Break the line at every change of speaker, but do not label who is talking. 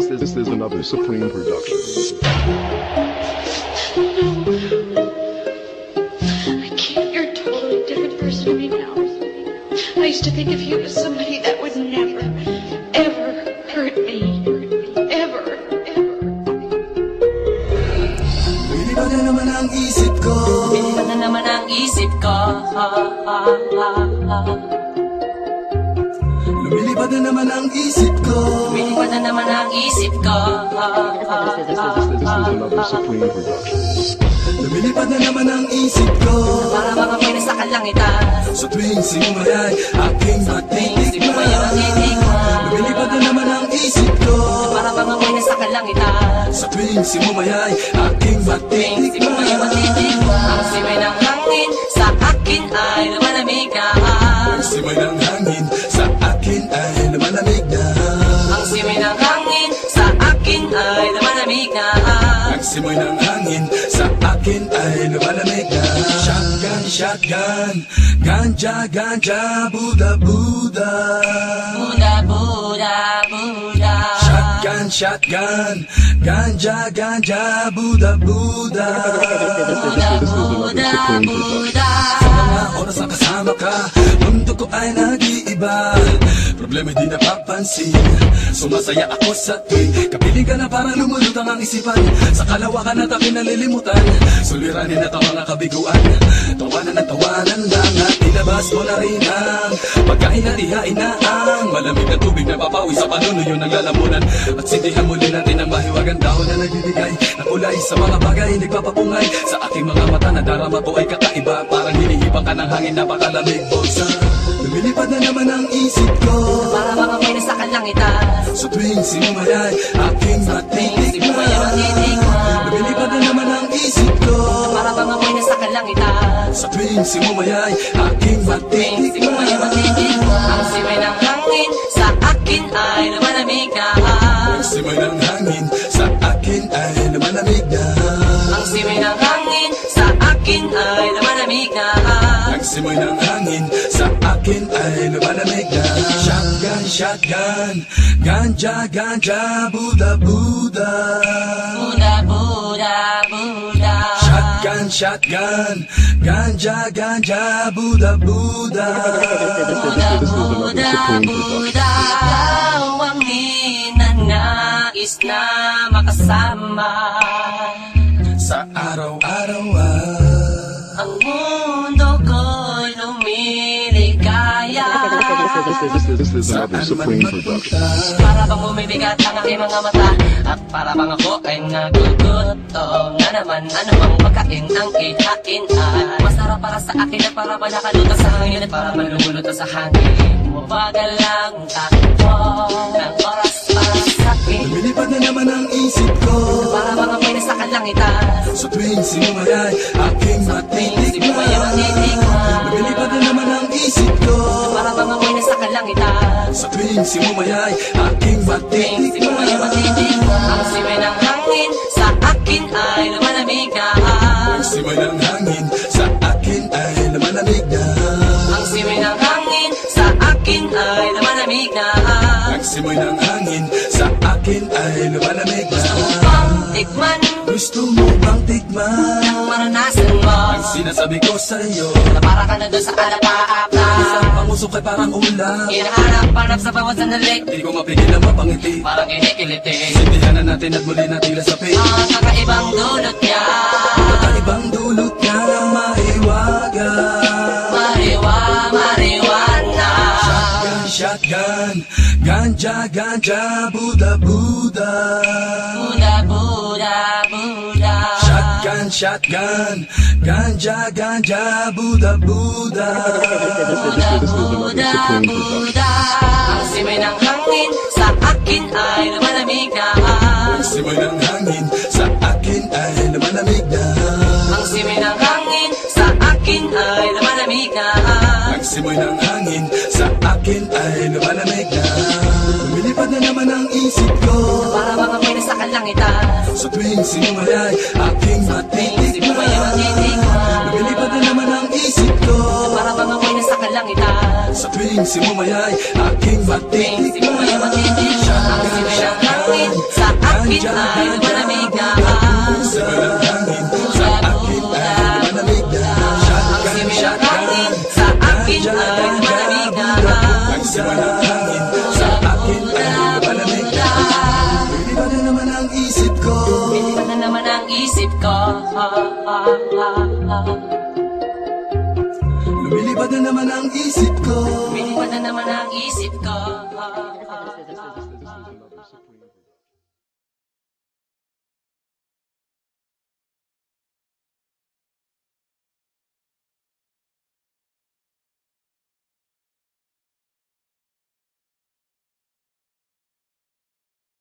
This is another Supreme production.
I can't. You're a totally different person to me now. I used to think of you as somebody that would never, ever hurt me. Ever.
Lumilipad na naman ang isip ko.
Lumilipad na naman ang isip ko.
Lumilipad na naman ang isip ko.
Lumilipad na naman ang isip ko.
This is another Supreme production.
Lumilipad na naman ang isip ko.
Para mga may nasa kalangitan.
Sa tuwing sinumayay, aking matitikman. Lumilipad na naman ang isip ko.
Para mga may nasa kalangitan.
Sa tuwing sinumayay, aking matitikman.
Ang simay ng hangin sa akin ay lumalamig na.
Ang simay ng hangin sa akin ay lumalamig na.
Ang simay ng hangin sa akin ay lumalamig na.
Ang simoy ng hangin sa akin ay lumalamig na. Shotgun, shotgun, ganja, ganja, Buddha, Buddha.
Buddha, Buddha, Buddha.
Shotgun, shotgun, ganja, ganja, Buddha, Buddha.
Buddha, Buddha, Buddha.
Sa mga oras na kasama ka, mundo ko ay nag-iiba. Problema di napapansin, sumasaya ako sa tuwing kapiling ka na parang lumulutang ang isipan. Sa kalawakan at aking nalilimutan, suliranin at ang mga kabiguan. Tawanan at tawanan lang at ilabas mo na rin ang pagkain at ihain na ang malamig na tubig na papawi sa panunuyo ng lalamunan. At sindihan muli natin ang mahiwagang dahon na nagbibigay na kulay sa mga bagay nagpapapungay. Sa aking mga mata na darama ko ay kakaiba, parang hinihipang ka ng hangin, napakalamig bulsa. Lumilipad na naman ang isip ko.
Para mga may nasa kalangitan.
Sa tuwing sinumayay, aking matitikman. Lumilipad na naman ang isip ko.
Para mga may nasa kalangitan.
Sa tuwing sinumayay, aking matitikman.
Ang simay ng hangin sa akin ay lumalamig na.
Ang simay ng hangin sa akin ay lumalamig na.
Ang simay ng hangin sa akin ay lumalamig na.
Ang simoy ng hangin sa akin ay lumalamig na. Shotgun, shotgun, ganja, ganja, Buddha, Buddha.
Buddha, Buddha, Buddha.
Shotgun, shotgun, ganja, ganja, Buddha, Buddha.
Buddha, Buddha, Buddha. Ikaw ang ninanais na makasama.
Sa araw-araw
Ang mundo ko'y lumiligaya.
This is another Supreme production.
Para bang bumibigat ang aking mga mata, at para bang ako ay nagugutom na naman. Ano bang pagkain ang ihain ay masarap para sa akin at para ba nakalutas sa hangin at para malumulutan sa hangin. Mabagal lang takbo ng oras para sa akin.
lumilipad na naman ang isip ko.
Para mga may nasa kalangitan.
Sa tuwing sinumayay, aking matitikman. Lumilipad na naman ang isip ko.
Para mga may nasa kalangitan.
Sa tuwing sinumayay, aking matitikman.
Ang simay ng hangin sa akin ay lumalamig na.
Ang simoy ng hangin sa akin ay lumalamig na.
Ang simay ng hangin sa akin ay lumalamig na.
Ang simoy ng hangin sa akin ay lumalamig na.
Pang tikman
Gusto mo bang tikman
ang maranasan mo,
ang sinasabi ko sa'yo?
na para ka na doon sa alapaapa.
Isang pangusok ay parang ulam,
Hinahanap-hanap sa bawat sandali,
di ko mapigil ang mapangiti.
parang inikiliti.
Sindihan na natin at muli natila sa page.
Ang kakaibang dulot niya,
Kakaibang dulot niya ng mahiwaga.
marijuana.
Shotgun, shotgun, ganja, ganja, Buddha, Buddha.
Buddha, Buddha, Buddha.
Shotgun, shotgun, ganja, ganja, Buddha, Buddha.
Buddha, Buddha, Buddha. Ang simay ng hangin sa akin ay lumalamig na.
Ang simoy ng hangin sa akin ay lumalamig na.
Ang simay ng hangin sa akin ay lumalamig na.
Ang simoy ng hangin sa akin ay lumalamig na. Lumilipad na naman ang isip ko.
Para mga may nasa kalangitan.
Sa tuwing sinumayay, aking matitikman. Lumilipad na naman ang isip ko.
Para mga may nasa kalangitan.
Sa tuwing sinumayay, aking matitikman.
Ang simay ng hangin sa akin ay malamig na.
Simulang hangin sa akin ay malamig na.
Ang simulang hangin sa akin ay malamig na.
Ang simulang hangin sa akin ay malamig na. Lumilipad na naman ang isip ko.
Lumilipad na naman ang isip ko.
Lumilipad na naman ang isip ko.
Lumilipad na naman ang isip ko.